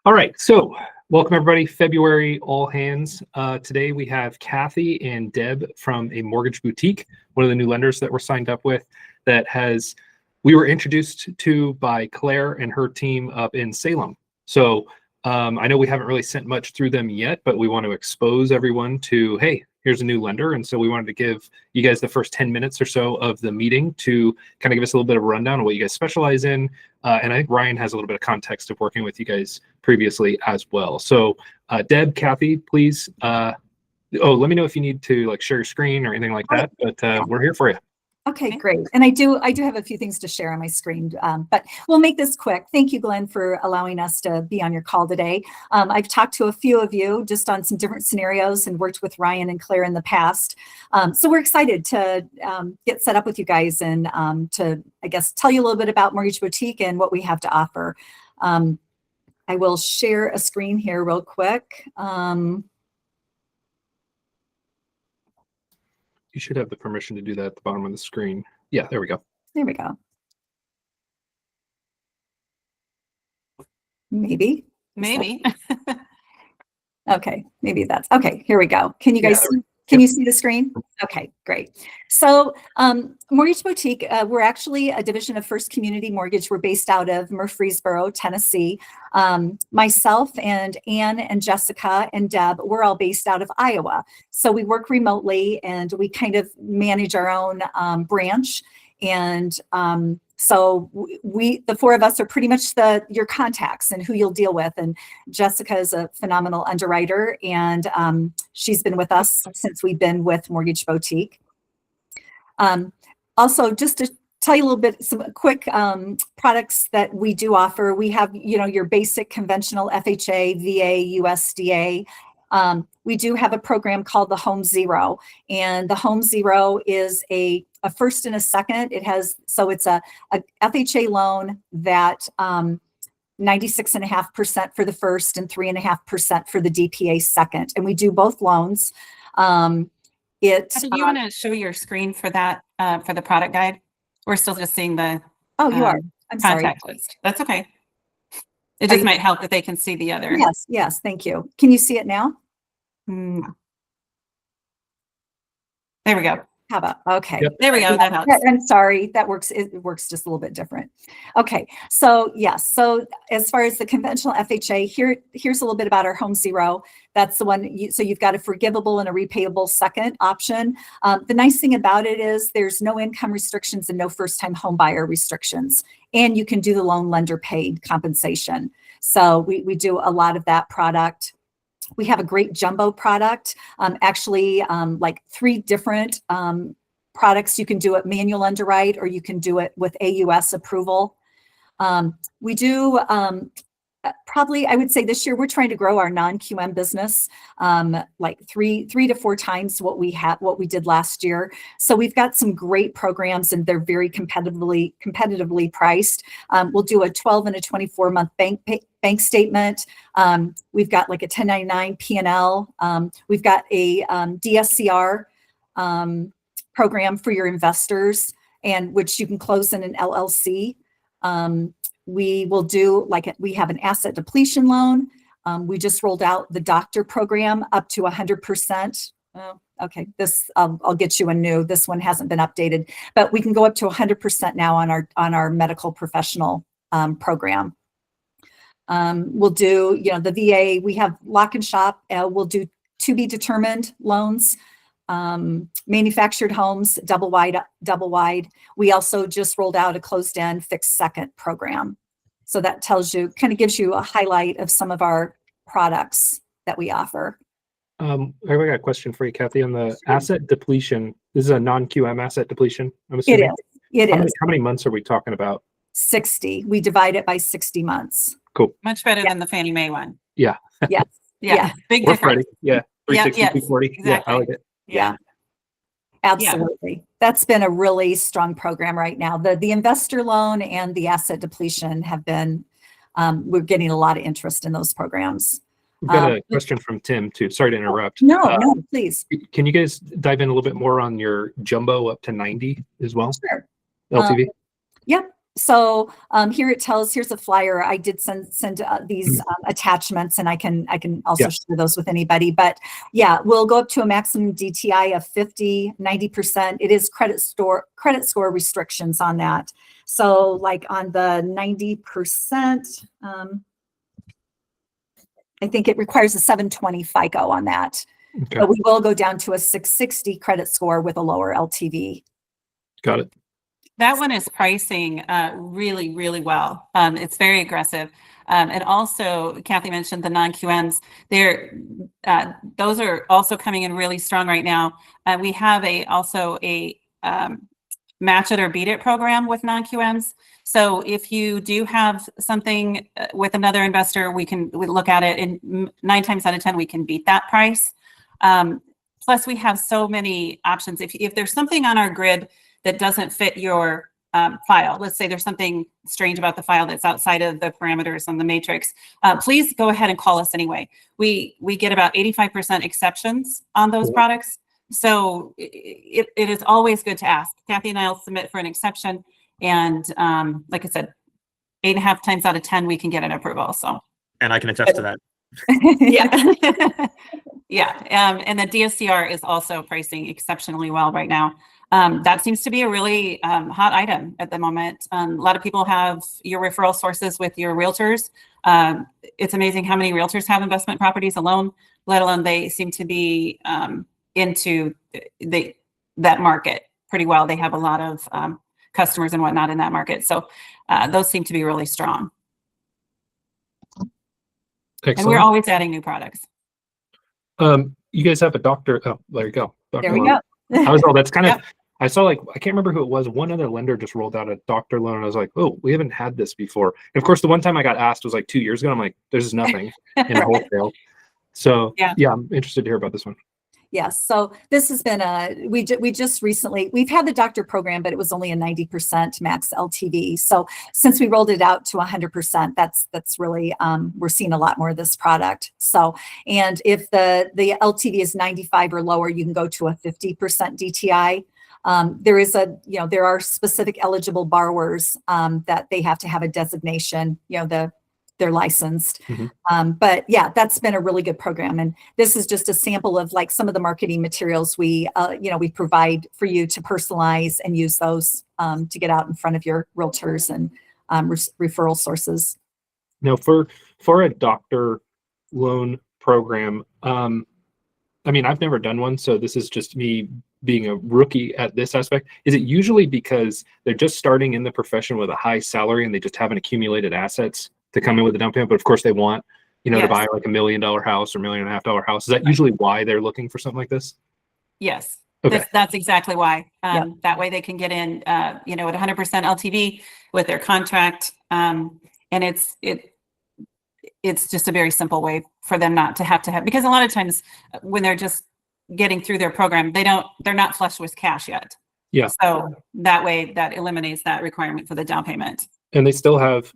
All right, so welcome everybody. February all hands. Today we have Kathy and Deb from a mortgage boutique, one of the new lenders that we're signed up with. We were introduced to by Claire and her team up in Salem. So I know we haven't really sent much through them yet, but we want to expose everyone to, hey, here's a new lender. And so we wanted to give you guys the first 10 minutes or so of the meeting to kind of give us a little bit of a rundown of what you guys specialize in. And I think Ryan has a little bit of context of working with you guys previously as well. So Deb, Kathy, please, let me know if you need to like share your screen or anything like that, but we're here for you. Okay, great. And I do have a few things to share on my screen, but we'll make this quick. Thank you, Glenn, for allowing us to be on your call today. I've talked to a few of you just on some different scenarios and worked with Ryan and Claire in the past. So we're excited to get set up with you guys and to, I guess, tell you a little bit about Mortgage Boutique and what we have to offer. I will share a screen here real quick. You should have the permission to do that at the bottom of the screen. Yeah, there we go. There we go. Maybe. Okay, maybe that's okay. Here we go. Can you guys see? Can you see the screen? Okay, great. So Mortgage Boutique, we're actually a division of First Community Mortgage. We're based out of Murfreesboro, Tennessee. Myself and Ann and Jessica and Deb, we're all based out of Iowa. So we work remotely and we kind of manage our own branch. And so the four of us are pretty much your contacts and who you'll deal with. And Jessica is a phenomenal underwriter, and she's been with us since we've been with Mortgage Boutique. Also, just to tell you a little bit, some quick products that we do offer. We have, your basic conventional FHA, VA, USDA. We do have a program called the Home Zero, and the Home Zero is a first and a second. It's a FHA loan that 96.5% for the first and 3.5% for the DPA second. And we do both loans. Do you want to show your screen for that, for the product guide? We're still just seeing the you are. I'm contact sorry. list. That's okay. It just might help if they can see the other. Yes, thank you. Can you see it now? There we go. How about, okay. Yep. There we go. That helps. I'm sorry, that works. It works just a little bit different. Okay, so yes. So as far as the conventional FHA, here's a little bit about our Home Zero. That's the one. So you've got a forgivable and a repayable second option. The nice thing about it is there's no income restrictions and no first-time home buyer restrictions, and you can do the loan lender paid compensation. So we do a lot of that product. We have a great jumbo product, like 3 different products. You can do it manual underwrite, or you can do it with AUS approval. We do probably, I would say this year, we're trying to grow our non-QM business like three to 4 times what we did last year. So we've got some great programs, and they're very competitively priced. We'll do a 12 and a 24-month bank statement. We've got like a 1099 P&L. We've got a DSCR program for your investors, and which you can close in an LLC. We will do we have an asset depletion loan. We just rolled out the doctor program up to 100%. Okay, I'll get you a new. This one hasn't been updated, but we can go up to 100% now on our medical professional program. We'll do, the VA. We have lock and shop. We'll do to be determined loans. Manufactured homes, double wide. We also just rolled out a closed-end fixed second program. So that kind of gives you a highlight of some of our products that we offer. I got a question for you, Kathy, on the asset depletion. This is a non-QM asset depletion, I'm assuming. It is. How many months are we talking about? 60. We divide it by 60 months. Cool. Much better than the Fannie Mae one. Yeah. Yes. Yeah. Big We're difference. ready. Yeah. 360, 240. Exactly. Yeah, I like it. Yeah. Absolutely. Yeah. That's been a really strong program right now. The investor loan and the asset depletion have been, we're getting a lot of interest in those programs. We've got a question from Tim too. Sorry to interrupt. No, please. Can you guys dive in a little bit more on your jumbo up to 90 as well? Sure. LTV? Yep. So here it tells, here's a flyer. I did send these attachments, and I can also share those with anybody. But yeah, we'll go up to a maximum DTI of 50, 90%. It is credit score restrictions on that. So like on the 90%, I think it requires a 720 FICO on that. Okay. But we will go down to a 660 credit score with a lower LTV. Got it. That one is pricing really, really well. It's very aggressive. And also, Kathy mentioned the non-QMs. Those are also coming in really strong right now. We have also a match it or beat it program with non-QMs. So if you do have something with another investor, we look at it, and 9 times out of 10, we can beat that price. Plus, we have so many options. If there's something on our grid that doesn't fit your file, let's say there's something strange about the file that's outside of the parameters on the matrix, please go ahead and call us anyway. We get about 85% exceptions on those products. So it is always good to ask. Kathy and I will submit for an exception. And like I said, 8.5 times out of 10, we can get an approval. So. And I can attest to that. Yeah. Yeah. And the DSCR is also pricing exceptionally well right now. That seems to be a really hot item at the moment. A lot of people have your referral sources with your realtors. It's amazing how many realtors have investment properties alone, let alone they seem to be into that market pretty well. They have a lot of customers and whatnot in that market. So those seem to be really strong. Excellent. And we're always adding new products. You guys have a doctor. Oh, there you go. Dr. There we loan. go. That's kind of, I saw, like, I can't remember who it was. One other lender just rolled out a doctor loan. And I was like, oh, we haven't had this before. And of course, the one time I got asked was like 2 years ago. I'm like, there's nothing in the wholesale. So yeah, I'm interested to hear about this one. Yes. So this has been we just recently, we've had the doctor program, but it was only a 90% max LTV. So since we rolled it out to 100%, that's really, we're seeing a lot more of this product. So, and if the LTV is 95 or lower, you can go to a 50% DTI. There are specific eligible borrowers that they have to have a designation, they're licensed. Mm-hmm. But yeah, that's been a really good program. And this is just a sample of like some of the marketing materials we provide for you to personalize and use those to get out in front of your realtors and referral sources. Now for a doctor loan program, I mean, I've never done one, so this is just me being a rookie at this aspect. Is it usually because they're just starting in the profession with a high salary and they just haven't accumulated assets to come in with a down payment, but of course they want, to buy like $1 million house or $1.5 million house? Is that usually why they're looking for something like this? Yes, okay. That's exactly why. That way they can get in, at 100% LTV with their contract. And it's just a very simple way for them not to have, because a lot of times when they're just getting through their program, they're not flush with cash yet. Yeah. So that way that eliminates that requirement for the down payment. And they still have,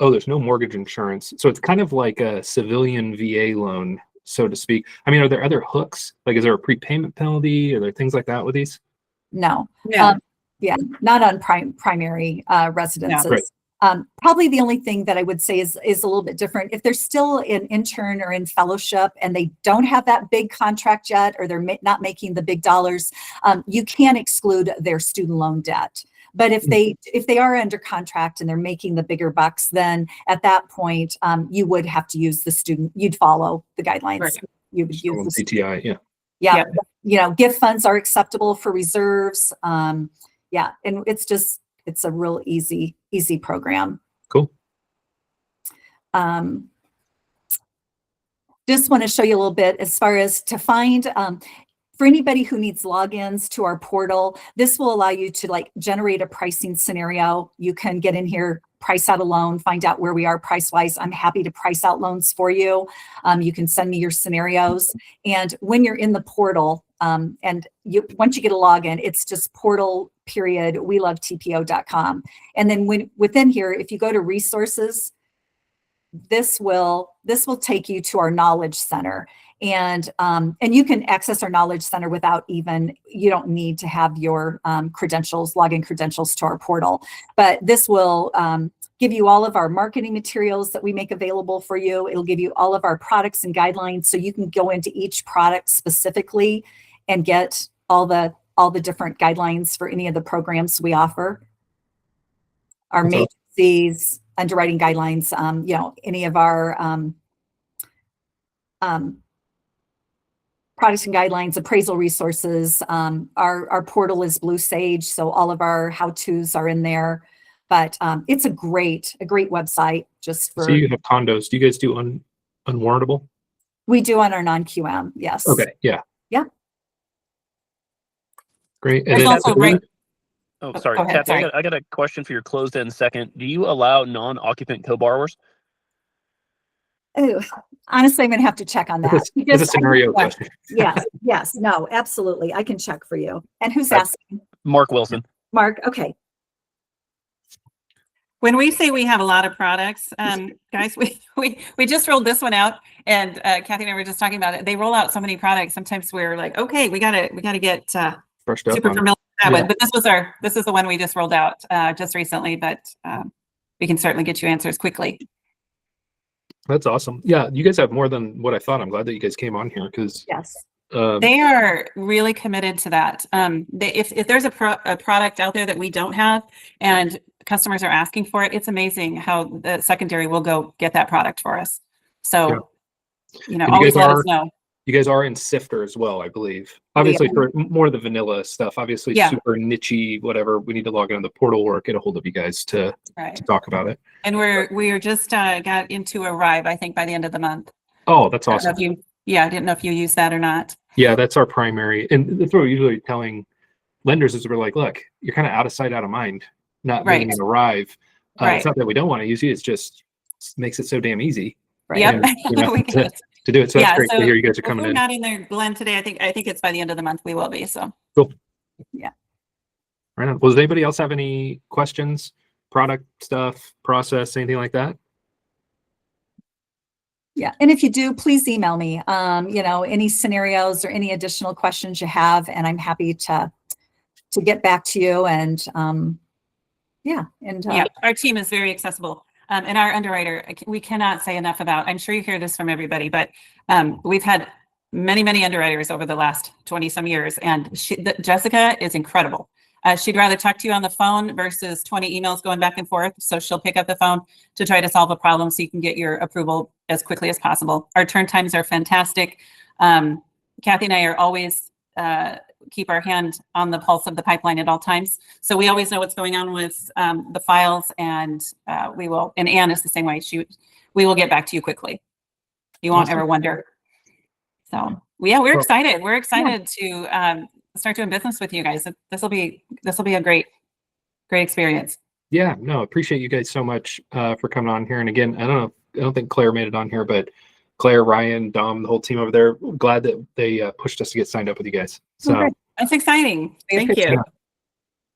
oh, there's no mortgage insurance. So it's kind of like a civilian VA loan, so to speak. I mean, are there other hooks? Like, is there a prepayment penalty? Are there things like that with these? No. Yeah. Not on primary residences. Right. Probably the only thing that I would say is a little bit different. If they're still an intern or in fellowship and they don't have that big contract yet, or they're not making the big dollars, you can exclude their student loan debt. But if they are under contract and they're making the bigger bucks, then at that point, you would have to use you'd follow the guidelines. Right. You would use the DTI, Yeah. Gift funds are acceptable for reserves. And it's a real easy program. Cool. Just want to show you a little bit as far as to find, for anybody who needs logins to our portal, this will allow you to generate a pricing scenario. You can get in here, price out a loan, find out where we are price-wise. I'm happy to price out loans for you. You can send me your scenarios. And when you're in the portal, once you get a login, it's just portal.welovetpo.com. And then within here, if you go to resources, this will take you to our knowledge center. And you can access our knowledge center without you don't need to have your login credentials to our portal. But this will give you all of our marketing materials that we make available for you. It'll give you all of our products and guidelines, so you can go into each product specifically and get all the different guidelines for any of the programs we offer. Our matrices, underwriting guidelines, any of our products and guidelines, appraisal resources. Our portal is Blue Sage, so all of our how-tos are in there. But it's a great website just for. So you have condos. Do you guys do unwarrantable? We do on our non-QM, yes. Okay, yeah. Yeah. Great. There's also Oh, sorry, go ahead, Kathy, sorry. I got a question for your closed-end second. Do you allow non-occupant co-borrowers? Ooh, honestly, I'm going to have to check on that. It's a scenario question. Yes, no, absolutely. I can check for you. And who's That's- asking? Mark Wilson. Mark, okay. When we say we have a lot of products, guys, we just rolled this one out, and Kathy and I were just talking about it. They roll out so many products. Sometimes we're like, okay, we gotta get Brushed up super on it. familiar with that Yeah. one. But this is the one we just rolled out just recently. But we can certainly get you answers quickly. That's awesome. Yeah, you guys have more than what I thought. I'm glad that you guys came on here because Yes. They are really committed to that. If there's a product out there that we don't have and customers are asking for it, it's amazing how the secondary will go get that product for us. So, And you always guys let us know. you guys are in Sifter as well, I believe. Obviously, for more of the vanilla stuff, obviously Yeah. super nichey, whatever. We need to log into the portal or get a hold of you guys to Right. talk about it. And we're just got into Arrive, I think, by the end of the month. Oh, that's I don't know awesome. I didn't know if you use that or not. Yeah, that's our primary. And that's what we're usually telling lenders is we're like, look, you're kind of out of sight, out of mind, not Right. letting it arrive. Right. It's not that we don't want to use you. It's just makes it so damn easy. Right. Yep. And, We can- to do it. So that's Yeah, great to so hear you guys are if coming we're in. not in there, Glenn, today. I think it's by the end of the month we will be. So Right on. Well, does anybody else have any questions, product stuff, process, anything like that? Yeah. And if you do, please email me, any scenarios or any additional questions you have, and I'm happy to get back to you. And yeah, our team is very accessible. And our underwriter, we cannot say enough about. I'm sure you hear this from everybody, but we've had many underwriters over the last 20 some years, and Jessica is incredible. She'd rather talk to you on the phone versus 20 emails going back and forth. So she'll pick up the phone to try to solve a problem so you can get your approval as quickly as possible. Our turn times are fantastic. Kathy and I are always keep our hand on the pulse of the pipeline at all times. So we always know what's going on with the files, and and Anne is the same way. We will get back to you quickly. You won't ever wonder. So yeah, we're excited. We're excited to start doing business with you guys. This will be a great experience. Yeah, no, appreciate you guys so much for coming on here. And again, I don't think Claire made it on here, but Claire, Ryan, Dom, the whole team over there, glad that they pushed us to get signed up with you guys. So Okay. That's exciting. Thank you. Yeah.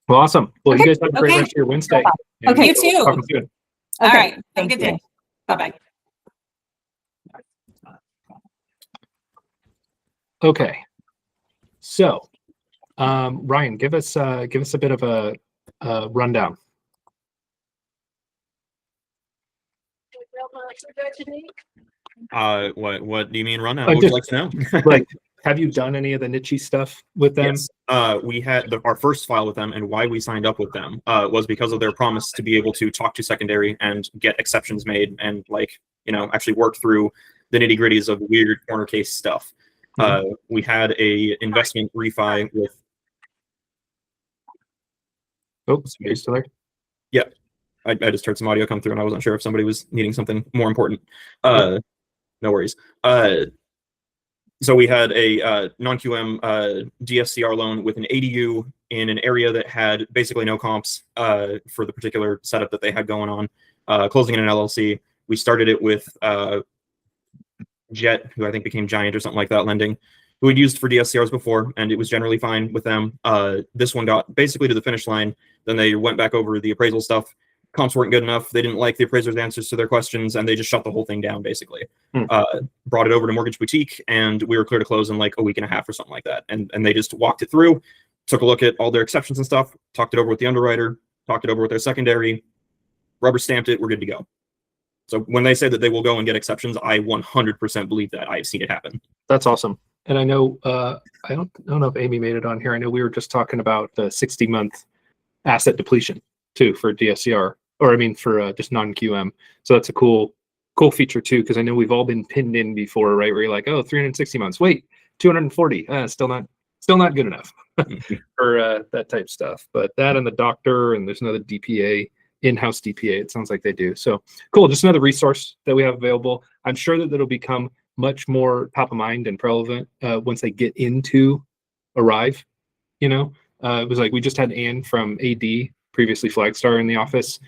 Well, awesome. Well, you guys have a great Okay. rest of your Wednesday. Okay. You too. Talk soon. All Okay, right. Have a thank good you. day. Bye-bye. Okay. So, Ryan, give us a bit of a rundown. What do you mean rundown? Oh, What would you like to know? Like, have you done any of the niche stuff with them? Yes. We had our first file with them, and why we signed up with them was because of their promise to be able to talk to secondary and get exceptions made, and actually work through the nitty gritties of weird corner case stuff. We had a investment refi with. Oh, somebody's still there? I just heard some audio come through, and I wasn't sure if somebody was needing something more important. No worries. So we had a non-QM DSCR loan with an ADU in an area that had basically no comps for the particular setup that they had going on, closing in an LLC. We started it with Jet, who I think became Giant or something like that, lending, who we'd used for DSCRs before, and it was generally fine with them. This one got basically to the finish line. Then they went back over the appraisal stuff, comps weren't good enough. They didn't like the appraiser's answers to their questions, and they just shut the whole thing down, basically. Hmm. Brought it over to Mortgage Boutique, and we were clear to close in like a week and a half or something like that. And they just walked it through, took a look at all their exceptions and stuff, talked it over with the underwriter, talked it over with their secondary, rubber stamped it, we're good to go. So when they say that they will go and get exceptions, I 100% believe that. I've seen it happen. That's awesome. And I know, I don't know if Amy made it on here. I know we were just talking about the 60-month asset depletion too for DSCR, or I mean for just non-QM. So that's a cool feature too, because I know we've all been pinned in before, right? Where you're like, oh, 360 months, wait, 240, still not good enough for that type stuff. But that and the doctor, and there's another DPA, in-house DPA, it sounds like they do. So cool, just another resource that we have available. I'm sure that it'll become much more top of mind and relevant once they get into Arrive. You know, it was like we just had Anne from AD, previously Flagstar, in the office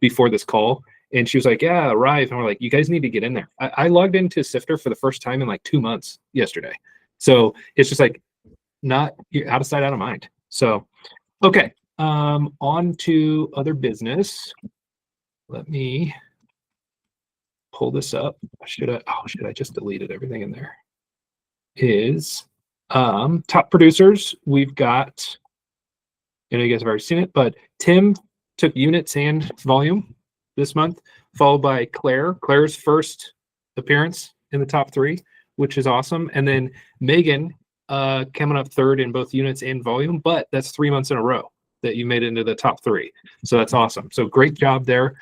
before this call, and she was like, "Yeah, Arrive," and we're like, "You guys need to get in there." I logged into Sifter for the first time in like 2 months yesterday, so it's just like not out of sight, out of mind. So, okay, on to other business. Let me pull this up. Should I just deleted everything in there? Is top producers. We've got, you know, you guys have already seen it, but Tim took units and volume this month, followed by Claire. Claire's first appearance in the top 3, which is awesome. And then Megan coming up third in both units and volume, but that's 3 months in a row that you made it into the top 3. So that's awesome. So great job there.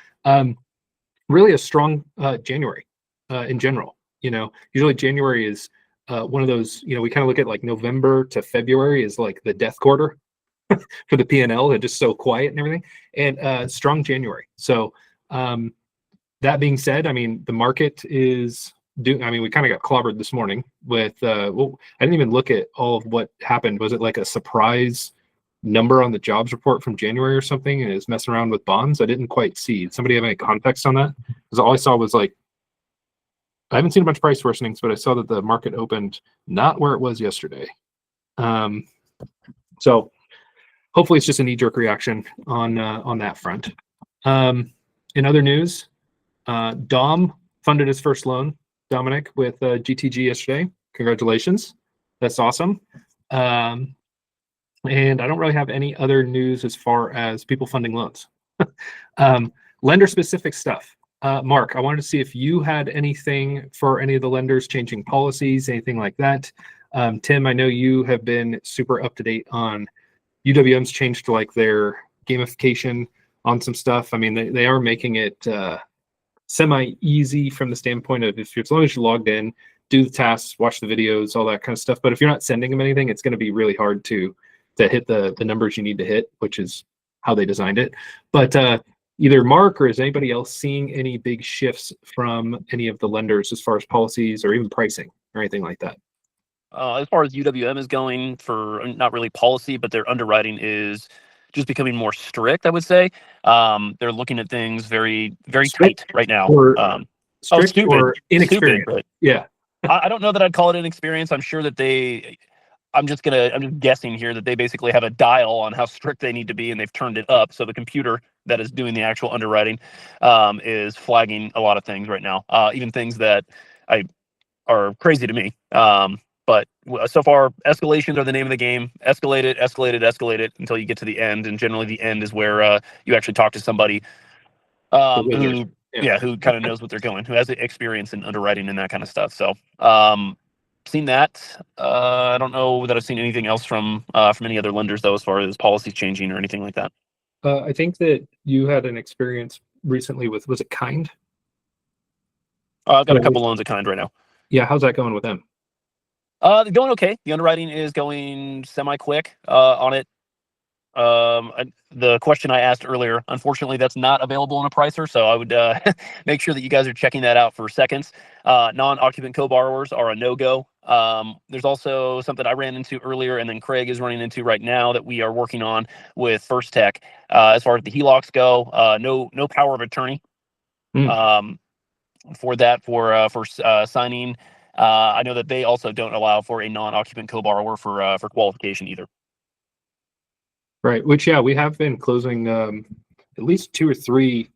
Really a strong January in general. You know, usually January is one of those, you know, we kind of look at like November to February is like the death quarter for the P&L. They're just so quiet and everything, and strong January. So that being said, I mean, the market is I mean, we kind of got clobbered this morning with, well, I didn't even look at all of what happened. Was it like a surprise number on the jobs report from January or something, and is messing around with bonds? I didn't quite see. Did somebody have any context on that? Because all I saw was like, I haven't seen a bunch of price worsenings, but I saw that the market opened not where it was yesterday. So hopefully it's just a knee-jerk reaction on that front. In other news, Dom funded his first loan, Dominic, with GTG yesterday. Congratulations. That's awesome. And I don't really have any other news as far as people funding loans. Lender-specific stuff. Mark, I wanted to see if you had anything for any of the lenders changing policies, anything like that. Tim, I know you have been super up to date on UWM's changed to like their gamification on some stuff. I mean, they are making it semi-easy from the standpoint of if you're, as long as you're logged in, do the tasks, watch the videos, all that kind of stuff. But if you're not sending them anything, it's going to be really hard to hit the numbers you need to hit, which is how they designed it. But either Mark or is anybody else seeing any big shifts from any of the lenders as far as policies or even pricing or anything like that? As far as UWM is going, for not really policy, but their underwriting is just becoming more strict, I would say. They're looking at things very, very Strict tight right now. or strict stupid. or inexperienced? Stupid, Yeah. I don't know that I'd call it inexperience. I'm sure that I'm just guessing here that they basically have a dial on how strict they need to be, and they've turned it up. So the computer that is doing the actual underwriting is flagging a lot of things right now, even things that are crazy to me. But so far, escalations are the name of the game. Escalate it until you get to the end. And generally the end is where you actually talk to somebody who kind of knows what they're going, who has experience in underwriting and that kind of stuff. So seen that. I don't know that I've seen anything else from any other lenders, though, as far as policies changing or anything like that. I think that you had an experience recently with, was it Kind? I've got a couple loans at Kind right now. Yeah, how's that going with them? They're going okay. The underwriting is going semi-quick on it. The question I asked earlier, unfortunately, that's not available in a pricer, so I would make sure that you guys are checking that out for seconds. Non-occupant co-borrowers are a no-go. There's also something I ran into earlier, and then Craig is running into right now that we are working on with First Tech. As far as the HELOCs go, no power of attorney for that for signing. I know that they also don't allow for a non-occupant co-borrower for qualification either. Right, which, yeah, we have been closing, I at least 2 or 3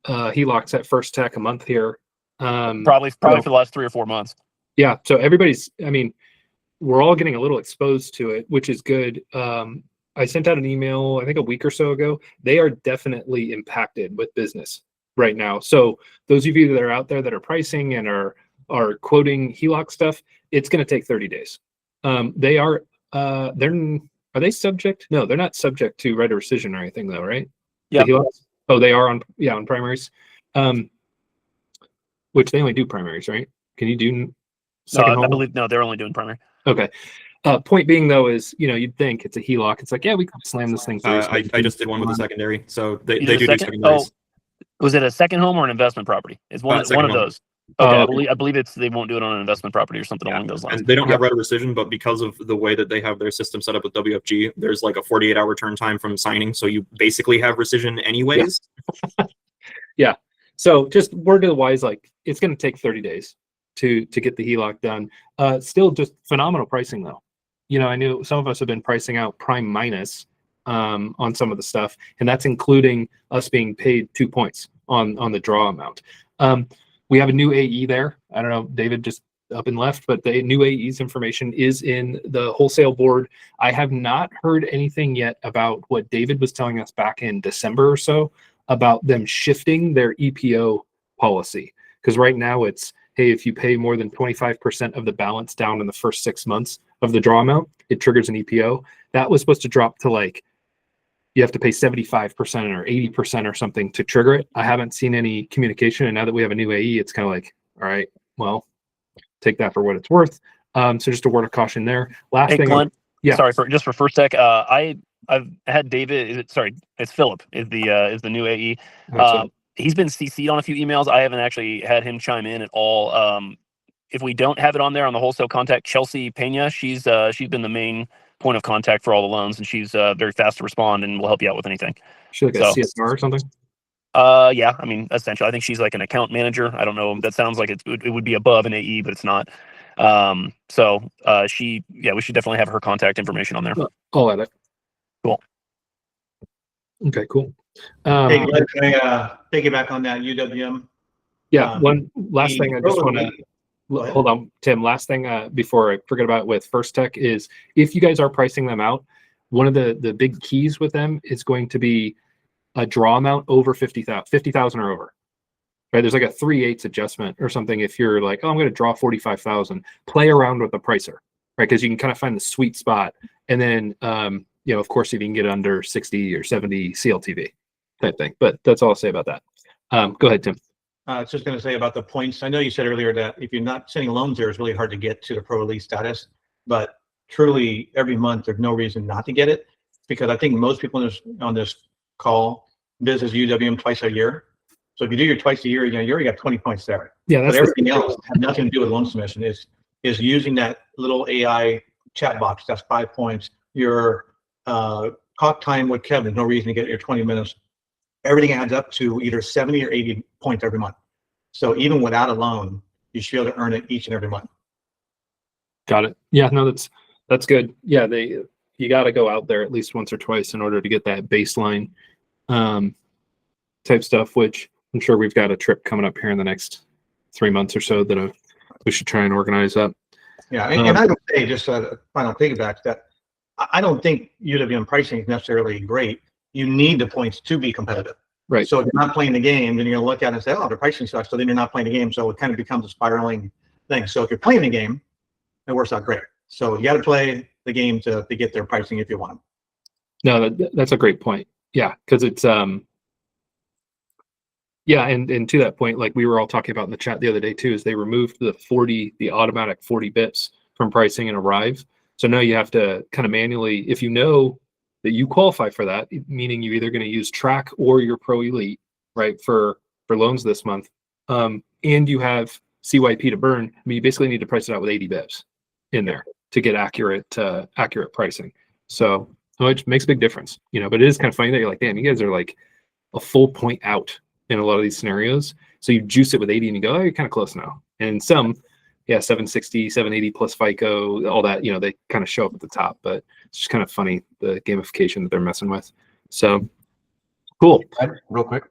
HELOCs at First Tech a month here. Probably for the last 3 or 4 months. Yeah, so everybody's, I mean, we're all getting a little exposed to it, which is good. I sent out an email, I think a week or so ago. They are definitely impacted with business right now. So those of you that are out there that are pricing and are quoting HELOC stuff, it's going to take 30 days. Are they subject? No, they're not subject to right of rescission or anything though, right? Yeah. The HELOCs? Oh, they are on primaries. Which they only do primaries, right? Can you do second I home? believe they're only doing primary. Okay. Point being though is, you'd think it's a HELOC. It's like, yeah, we could slam this thing through. I just did one with a secondary, so they You did a do second? secondaries. Was it a second home or an investment property? It's one Second of home. those. Okay, Oh, I believe they won't do it on an investment property or something Yeah, along those lines. and they don't have right of rescission, but because of the way that they have their system set up with WFG, there's like a 48-hour turn time from signing, so you basically have rescission anyways. Yeah. So just word to the wise, like it's going to take 30 days to get the HELOC done. Still just phenomenal pricing though. I knew some of us have been pricing out prime minus on some of the stuff, and that's including us being paid 2 points on the draw amount. We have a new AE there. I don't know, David just up and left, but the new AE's information is in the wholesale board. I have not heard anything yet about what David was telling us back in December or so about them shifting their EPO policy. Because right now it's, hey, if you pay more than 25% of the balance down in the first 6 months of the draw amount, it triggers an EPO. That was supposed to drop to like, you have to pay 75% or 80% or something to trigger it. I haven't seen any communication. And now that we have a new AE, it's kind of like, all right, well, take that for what it's worth. So just a word of caution there. Last Hey, thing. Glenn, Yeah. sorry for First Tech. I've had David. It's Philip is the new AE. He's been CC'd on a few emails. I haven't actually had him chime in at all. If we don't have it on there on the wholesale contact, Chelsea Pena, she's been the main point of contact for all the loans, and she's very fast to respond and will help you out with anything. She's like a CSR or something? Yeah, I mean, essentially, I think she's like an account manager. I don't know. That sounds like it would be above an AE, but it's not. We should definitely have her contact information on there. I'll add it. Cool. Okay, cool. Hey, Glenn, can I piggyback on that UWM? Yeah, one last thing I just want to hold on, Tim. Last thing before I forget about it with First Tech is if you guys are pricing them out, one of the big keys with them is going to be a draw amount over 50,000 or over. Right? There's like a 3/8 adjustment or something. If you're like, oh, I'm going to draw 45,000, play around with the pricer, right? Because you can kind of find the sweet spot, and then of course, if you can get under 60 or 70 CLTV type thing. But that's all I'll say about that. Go ahead, Tim. I was just going to say about the points. I know you said earlier that if you're not sending loans there, it's really hard to get to the pro elite status. But truly, every month, there's no reason not to get it, because I think most people on this call visit UWM twice a year. So if you do your twice a year, you already got 20 points there. Yeah, that's but everything else has nothing to do with loan submission. Is using that little AI chat box. That's 5 points. Your talk time with Kevin, no reason to get your 20 minutes. Everything adds up to either 70 or 80 points every month. So even without a loan, you should be able to earn it each and every month. Got it. Yeah, no, that's good. Yeah, you got to go out there at least once or twice in order to get that baseline type stuff, which I'm sure we've got a trip coming up here in the next 3 months or so that we should try and organize up. Yeah, and I would say, just a final piggyback, that I don't think UWM pricing is necessarily great. You need the points to be competitive. Right. So if you're not playing the game, then you're going to look at it and say, oh, the pricing sucks. So then you're not playing the game. So it kind of becomes a spiraling thing. So if you're playing the game, it works out great. So you got to play the game to get their pricing if you want them. No, that's a great point. Yeah, because it's and to that point, like we were all talking about in the chat the other day too, is they removed the automatic 40 bits from pricing and Arrive. So now you have to kind of manually, if you know that you qualify for that, meaning you're either going to use Track or your Pro Elite, right, for loans this month, and you have CYP to burn, I mean, you basically need to price it out with 80 bips in there to get accurate pricing. So it makes a big difference, but it is kind of funny that you're like, damn, you guys are like a full point out in a lot of these scenarios. So you juice it with 80 and you go, oh, you're kind of close now. And some, 760, 780 plus FICO, all that, they kind of show up at the top, but it's just kind of funny, the gamification that they're messing with. So Cool. Real quick.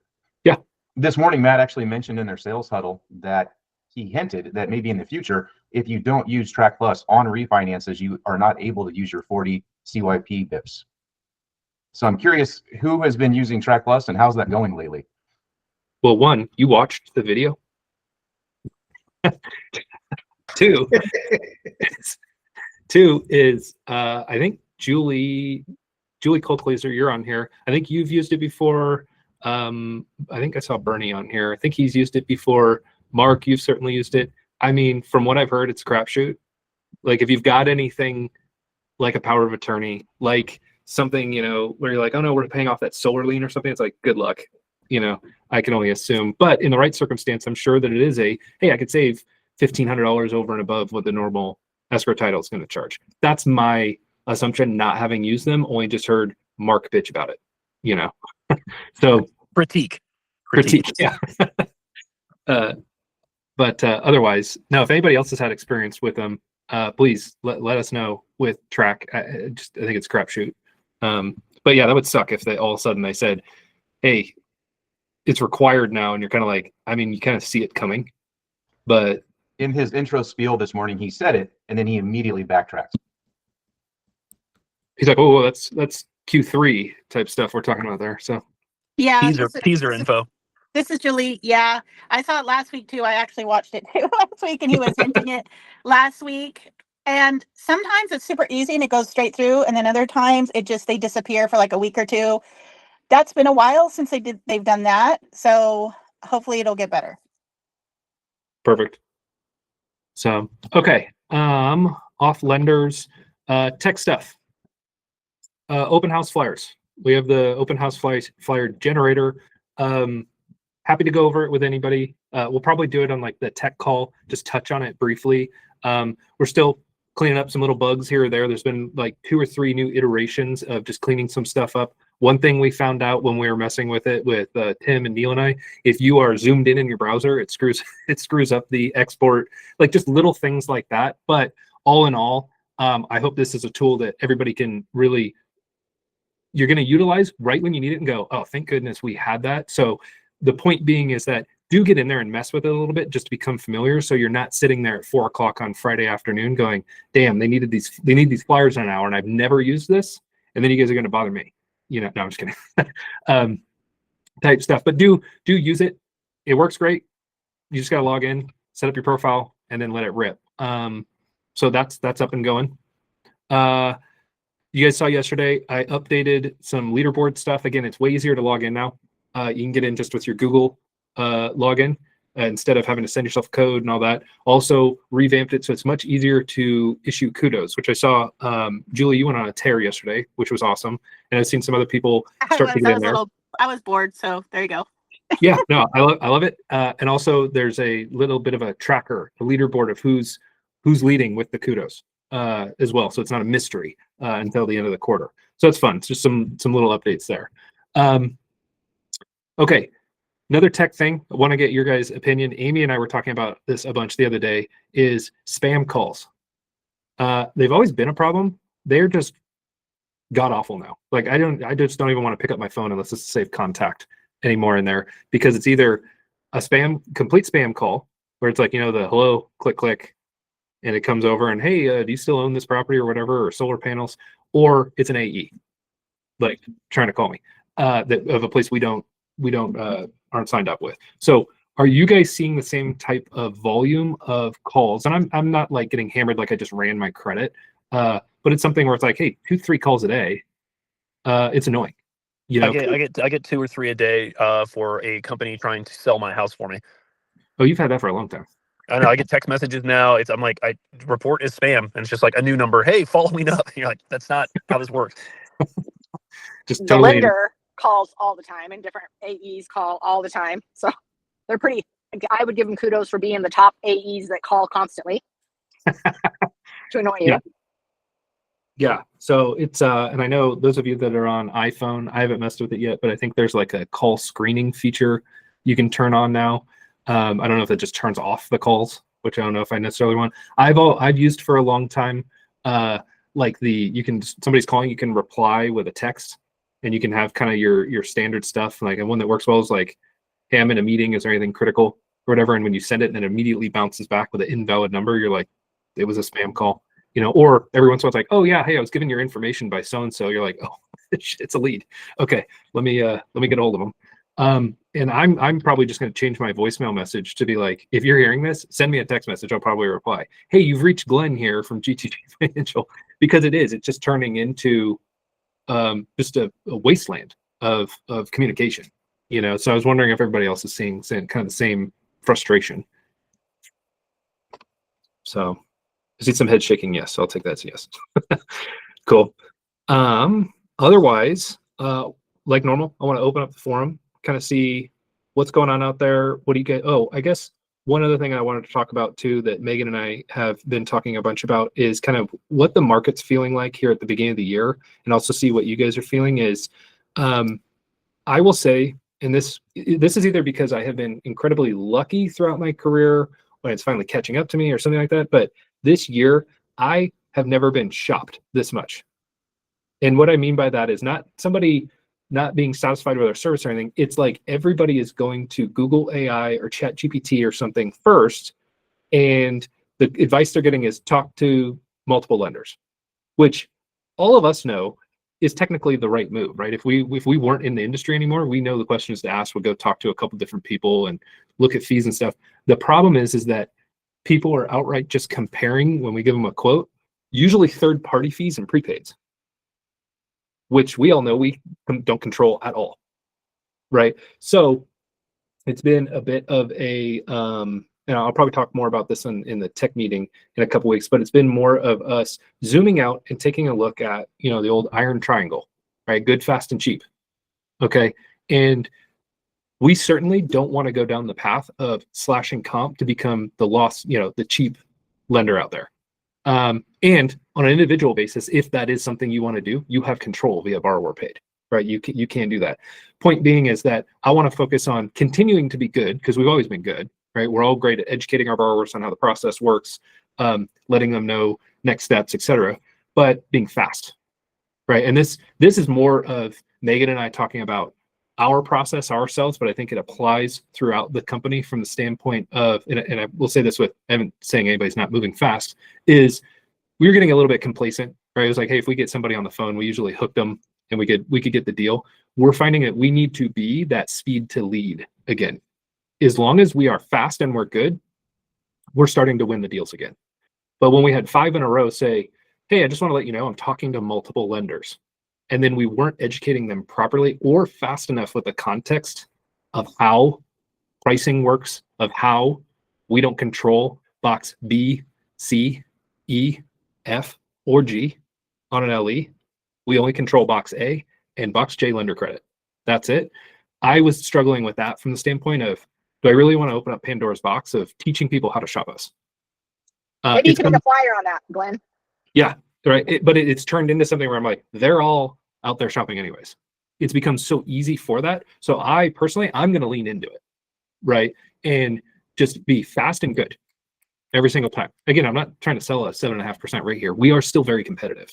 Yeah. This morning, Matt actually mentioned in their sales huddle that he hinted that maybe in the future, if you don't use Track Plus on refinances, you are not able to use your 40 CYP bips. So I'm curious who has been using Track Plus and how's that going lately? Well, one, you watched the video. Two, I think Julie Colclaser, you're on here. I think you've used it before. I think I saw Bernie on here. I think he's used it before. Mark, you've certainly used it. I mean, from what I've heard, it's a crapshoot. Like if you've got anything like a power of attorney, like something, where you're like, oh no, we're paying off that solar lien or something, it's like, good luck. I can only assume. But in the right circumstance, I'm sure that it is hey, I could save $1,500 over and above what the normal escrow title is going to charge. That's my assumption, not having used them, only just heard Mark bitch about it, So Critique. yeah. But otherwise, no, if anybody else has had experience with them, please let us know with Track. I think it's crapshoot. But yeah, that would suck if all of a sudden they said, hey, it's required now. And you're kind of like, I mean, you kind of see it coming, but In his intro spiel this morning, he said it, and then he immediately backtracked. he's like, oh, that's Q3 type stuff we're talking about there. So Yeah. Teaser info. This is Julie. Yeah. I saw it last week too. I actually watched it too last week and he was hinting it last week. And sometimes it's super easy and it goes straight through. And then other times they disappear for like a week or two. That's been a while since they've done that. So hopefully it'll get better. perfect. So, okay. Off lenders, tech stuff. Open house flyers. We have the open house flyer generator. Happy to go over it with anybody. We'll probably do it on like the tech call, just touch on it briefly. We're still cleaning up some little bugs here or there. There's been like 2 or 3 new iterations of just cleaning some stuff up. One thing we found out when we were messing with it with Tim and Neil and I, if you are zoomed in your browser, it screws up the export, like just little things like that. But all in all, I hope this is a tool that everybody can really, you're going to utilize right when you need it and go, oh, thank goodness we had that. So the point being is that do get in there and mess with it a little bit just to become familiar. So you're not sitting there at 4 o'clock on Friday afternoon going, damn, they need these flyers in an hour and I've never used this. And then you guys are going to bother me. No, I'm just kidding. Type stuff, but do use it. It works great. You just got to log in, set up your profile, and then let it rip. So that's up and going. You guys saw yesterday, I updated some leaderboard stuff. Again, it's way easier to log in now. You can get in just with your Google login instead of having to send yourself code and all that. Also revamped it so it's much easier to issue kudos, which I saw, Julie, you went on a tear yesterday, which was awesome. And I've seen some other people start to get in there. I was bored, so there you go. Yeah, no, I love it. And also there's a little bit of a tracker, a leaderboard of who's leading with the kudos as well. So it's not a mystery until the end of the quarter. So it's fun. It's just some little updates there. Okay. Another tech thing, I want to get your guys' opinion. Amy and I were talking about this a bunch the other day, is spam calls. They've always been a problem. They're just god awful now. Like I just don't even want to pick up my phone unless it's a safe contact anymore in there, because it's either a complete spam call where it's like, the hello, click, and it comes over and, hey, do you still own this property or whatever, or solar panels, or it's an AE, like trying to call me of a place we aren't signed up with. So are you guys seeing the same type of volume of calls? And I'm not like getting hammered like I just ran my credit, but it's something where it's like, hey, 2-3 calls a day. It's annoying. I get 2 or 3 a day for a company trying to sell my house for me. Oh, you've had that for a long time. I know. I get text messages now. I'm like, I report is spam, and it's just like a new number. Hey, follow me up. And you're like, that's not how this works. Just The totally. lender calls all the time, and different AEs call all the time. So they're pretty. I would give them kudos for being the top AEs that call constantly to annoy you. Yeah. So it's and I know those of you that are on iPhone, I haven't messed with it yet, but I think there's like a call screening feature you can turn on now. I don't know if it just turns off the calls, which I don't know if I necessarily want. I've used for a long time, like somebody's calling, you can reply with a text and you can have kind of your standard stuff. Like, and one that works well is like, hey, I'm in a meeting, is there anything critical or whatever? And when you send it and it immediately bounces back with an invalid number, you're like, it was a spam call, you know. Or every once in a while it's like, oh yeah, hey, I was given your information by so and so. You're like, oh, it's a lead. Okay, let me get a hold of them. And I'm probably just going to change my voicemail message to be like, if you're hearing this, send me a text message. I'll probably reply, hey, you've reached Glenn here from GTG Financial, because it's just turning into just a wasteland of communication, you know. So I was wondering if everybody else is seeing kind of the same frustration. So I see some head shaking. Yes, I'll take that as yes. Cool. Otherwise, like normal, I want to open up the forum, kind of see what's going on out there. What do you get? Oh, I guess one other thing I wanted to talk about too, that Megan and I have been talking a bunch about, is kind of what the market's feeling like here at the beginning of the year, and also see what you guys are feeling. Is I will say, and this is either because I have been incredibly lucky throughout my career when it's finally catching up to me or something like that, but this year I have never been shopped this much. And what I mean by that is not somebody not being satisfied with our service or anything. It's like everybody is going to Google AI or Chat GPT or something first, and the advice they're getting is talk to multiple lenders, which all of us know is technically the right move, right? If we weren't in the industry anymore, we know the questions to ask would go talk to a couple different people and look at fees and stuff. The problem is that people are outright just comparing, when we give them a quote, usually third-party fees and prepaids, which we all know we don't control at all, right? So it's been a bit of a, and I'll probably talk more about this in the tech meeting in a couple weeks, but it's been more of us zooming out and taking a look at, you know, the old iron triangle, right? Good, fast, and cheap, okay? And we certainly don't want to go down the path of slashing comp to become the loss, you know, the cheap lender out there. And on an individual basis, if that is something you want to do, you have control via borrower paid, right? You can do that. Point being is that I want to focus on continuing to be good, because we've always been good, right? We're all great at educating our borrowers on how the process works, letting them know next steps, etc., but being fast, right? And this is more of Megan and I talking about our process ourselves, but I think it applies throughout the company from the standpoint of, and I will say this with, I haven't saying anybody's not moving fast, is we were getting a little bit complacent, right? It was like, hey, if we get somebody on the phone, we usually hook them and we could get the deal. We're finding that we need to be that speed to lead again. As long as we are fast and we're good, we're starting to win the deals again. But when we had 5 in a row say, hey, I just want to let you know I'm talking to multiple lenders, and then we weren't educating them properly or fast enough with the context of how pricing works, of how we don't control box B, C, E, F, or G on an LE. We only control box A and box J lender credit. That's it. I was struggling with that from the standpoint of, do I really want to open up Pandora's box of teaching people how to shop us? Maybe you can make a flyer on that, Glenn. Yeah, right. But it's turned into something where I'm like, they're all out there shopping anyways. It's become so easy for that. So I personally, I'm going to lean into it, right? And just be fast and good every single time. Again, I'm not trying to sell a 7.5% rate here. We are still very competitive.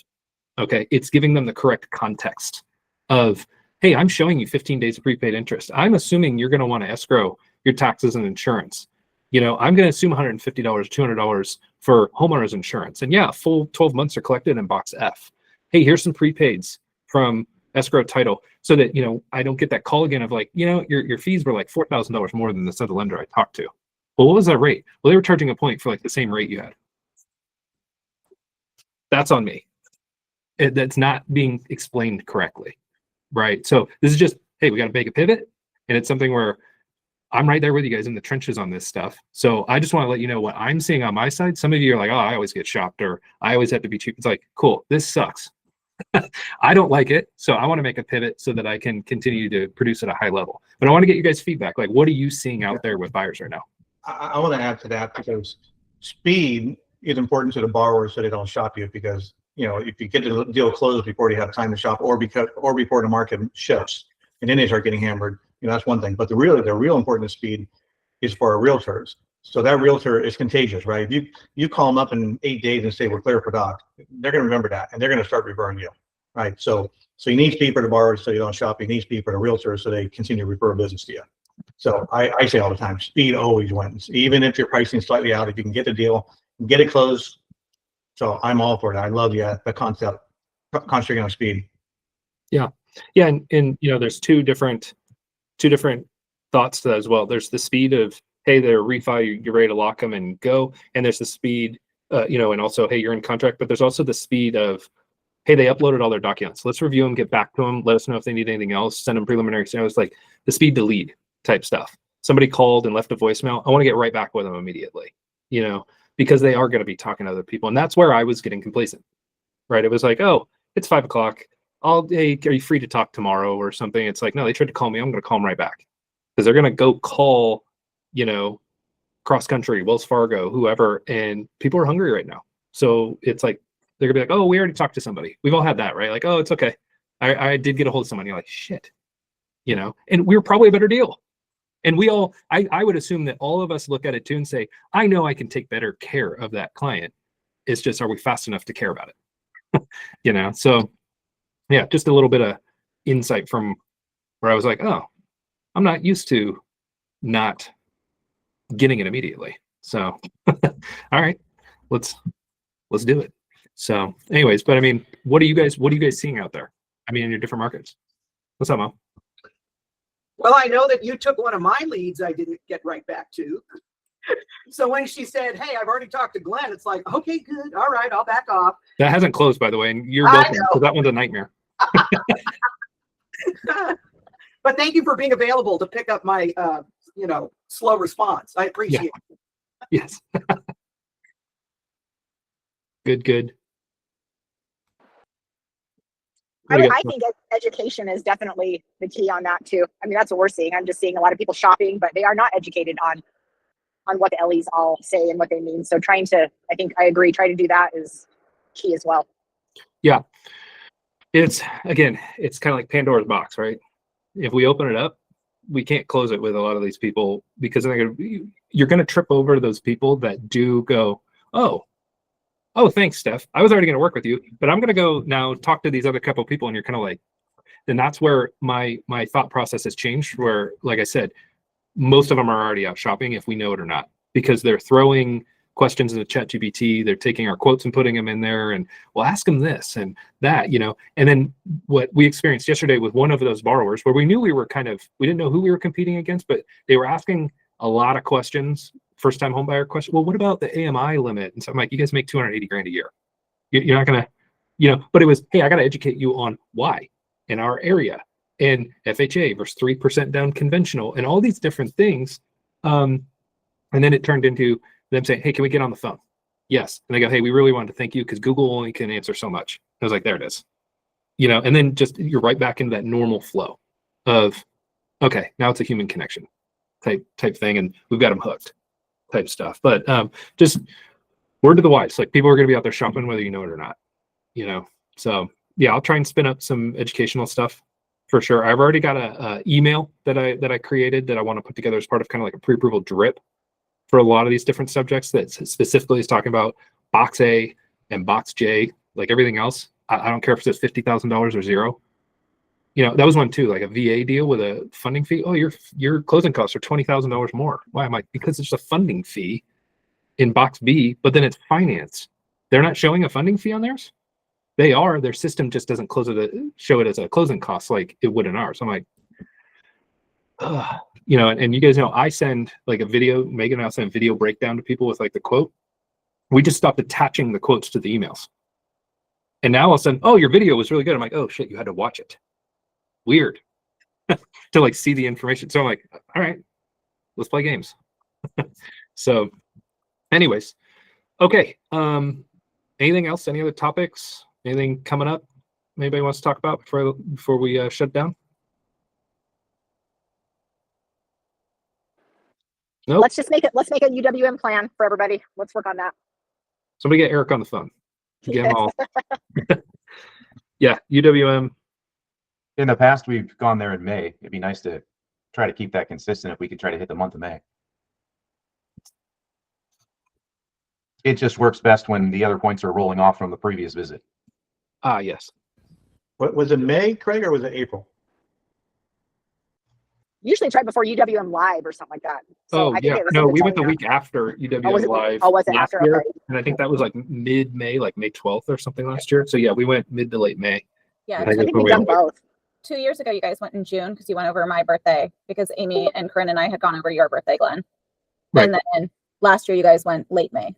Okay. It's giving them the correct context of, hey, I'm showing you 15 days of prepaid interest. I'm assuming you're going to want to escrow your taxes and insurance. You know, I'm going to assume $150, $200 for homeowners insurance. And yeah, full 12 months are collected in box F. Hey, here's some prepaids from escrow title, so that, you know, I don't get that call again of like, you know, your fees were like $4,000 more than this other lender I talked to. Well, what was that rate? Well, they were charging a point for like the same rate you had. That's on me. That's not being explained correctly, right? So this is just, hey, we got to make a pivot, and it's something where I'm right there with you guys in the trenches on this stuff. So I just want to let you know what I'm seeing on my side. Some of you are like, oh, I always get shopped, or I always have to be cheap. It's like, cool, this sucks. I don't like it. So I want to make a pivot so that I can continue to produce at a high level. But I want to get you guys feedback. Like, what are you seeing out there with buyers right now? I want to add to that, because speed is important to the borrower so they don't shop you, because, you know, if you get the deal closed before you have time to shop, or before the market shifts and then they start getting hammered, you know, that's one thing. But the real important speed is for our realtors. So that realtor is contagious, right? You call them up in 8 days and say, we're clear for doc, they're going to remember that, and they're going to start referring you. right? So you need speed for the borrowers so you don't shop. You need speed for the realtors so they continue to refer business to you. So I say all the time, speed always wins. Even if you're pricing slightly out, if you can get the deal, get it closed. So I'm all for that. I love the concept, concentrating on speed. Yeah, and you know, there's two different thoughts to that as well. There's the speed of, hey, they're refi, you're ready to lock them and go, and there's the speed, you know, and also, hey, you're in contract. But there's also the speed of, hey, they uploaded all their documents. Let's review them, get back to them, let us know if they need anything else, send them preliminary scenarios, like the speed to lead type stuff. Somebody called and left a voicemail, I want to get right back with them immediately, you know, because they are going to be talking to other people. And that's where I was getting complacent, right? It was like, oh, it's 5 o'clock. Hey, are you free to talk tomorrow or something? It's like, no, they tried to call me. I'm going to call them right back because they're going to go call, you know, cross country, Wells Fargo, whoever, and people are hungry right now. So it's like, they're gonna be like, oh, we already talked to somebody. We've all had that, right? Like, oh, it's okay. I did get a hold of someone. You're like, shit, you know, and we were probably a better deal. And we all, I would assume that all of us look at it too and say, I know I can take better care of that client. It's just, are we fast enough to care about it? You know, so yeah, just a little bit of insight from where I was like, oh, I'm not used to not getting it immediately. So, all right, let's do it. So anyways, but I mean, what are you guys seeing out there? I mean, in your different markets. What's up, Mo? Well, I know that you took one of my leads I didn't get right back to. So when she said, hey, I've already talked to Glenn, it's like, okay, good. All right, I'll back off. That hasn't closed, by the way, and you're I welcome, know. because that one's a nightmare. But thank you for being available to pick up my, you know, slow response. I appreciate it. Yes. Good. What do you I got? think education is definitely the key on that too. I mean, that's what we're seeing. I'm just seeing a lot of people shopping, but they are not educated on what the LEs all say and what they mean. So trying to, I think I agree, try to do that is key as well. Yeah. It's kind of like Pandora's box, right? If we open it up, we can't close it with a lot of these people because you're going to trip over those people that do go, oh, thanks, Steph. I was already going to work with you, but I'm going to go now talk to these other couple of people. And you're kind of like, then that's where my thought process has changed, where, like I said, most of them are already out shopping if we know it or not, because they're throwing questions into ChatGPT. They're taking our quotes and putting them in there, and we'll ask them this and that, you know. And then what we experienced yesterday with one of those borrowers, where we knew we didn't know who we were competing against, but they were asking a lot of questions. First time home buyer question. Well, what about the AMI limit? And so I'm like, you guys make 280 grand a year. You're not gonna, you know. But it was, hey, I got to educate you on why in our area and FHA versus 3% down conventional and all these different things. And then it turned into them saying, hey, can we get on the phone? Yes. And they go, hey, we really wanted to thank you because Google only can answer so much. I was like, there it is. You know, and then just you're right back into that normal flow of, okay, now it's a human connection type thing, and we've got them hooked type stuff. But just word to the wise, like people are going to be out there shopping whether you know it or not, you know. So yeah, I'll try and spin up some educational stuff for sure. I've already got a email that I created that I want to put together as part of kind of like a pre-approval drip for a lot of these different subjects that specifically is talking about box A and box J, like everything else. I don't care if it says $50,000 or zero. You know, that was one too, like a VA deal with a funding fee. Oh, your closing costs are $20,000 more. Why? I'm like, because it's a funding fee in box B, but then it's finance. They're not showing a funding fee on theirs. They are. Their system just doesn't show it as a closing cost like it would in ours. I'm like, you know, and you guys know I send like a video. Megan and I send a video breakdown to people with like the quote. We just stopped attaching the quotes to the emails, and now all of a sudden, oh, your video was really good. I'm like, oh shit, you had to watch it. Weird. To like see the information. So I'm like, all right, let's play games. So anyways, okay. Anything else? Any other topics? Anything coming up? Anybody wants to talk about before we shut down? Nope. Let's make a UWM plan for everybody. Let's work on that. Somebody get Eric on the phone. Get Yes. him all. Yeah, UWM. In the past, we've gone there in May. It'd be nice to try to keep that consistent if we could try to hit the month of May. It just works best when the other points are rolling off from the previous visit. Ah, yes. What was it, May, Craig, or was it April? Usually it's right before UWM Live or something like that. So Oh, I think yeah. it was No, in we went the between week after Oh, UWM was it- Live oh, was it last after? year. Okay. And I think that was like mid-May, like May 12th or something last year. So yeah, we went mid to late May. Yeah, I I think think that's we've what we done both. 2 years ago, you guys went in June because you went over my birthday because Amy and Corinne and I had gone over your birthday, Glenn. Right. And then last year, you guys went late May.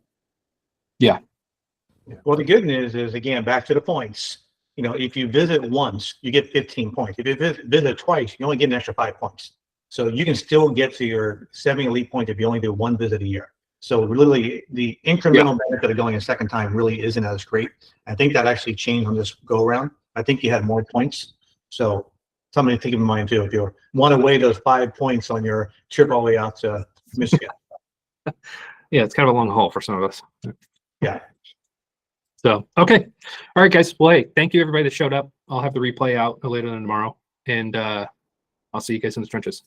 Well, the good news is, again, back to the points. You know, if you visit once, you get 15 points. If you visit twice, you only get an extra 5 points. So you can still get to your 70 elite points if you only do one visit a year. So really, the incremental benefit of going a second time really isn't as great. I think that actually changed on this go around. I think you had more points. So something to keep in mind too, if you want to weigh those 5 points on your trip all the way out to Michigan. Yeah, it's kind of a long haul for some of us. Yeah. So, okay. All right, guys. Well, hey, thank you everybody that showed up. I'll have the replay out no later than tomorrow. And I'll see you guys in the trenches.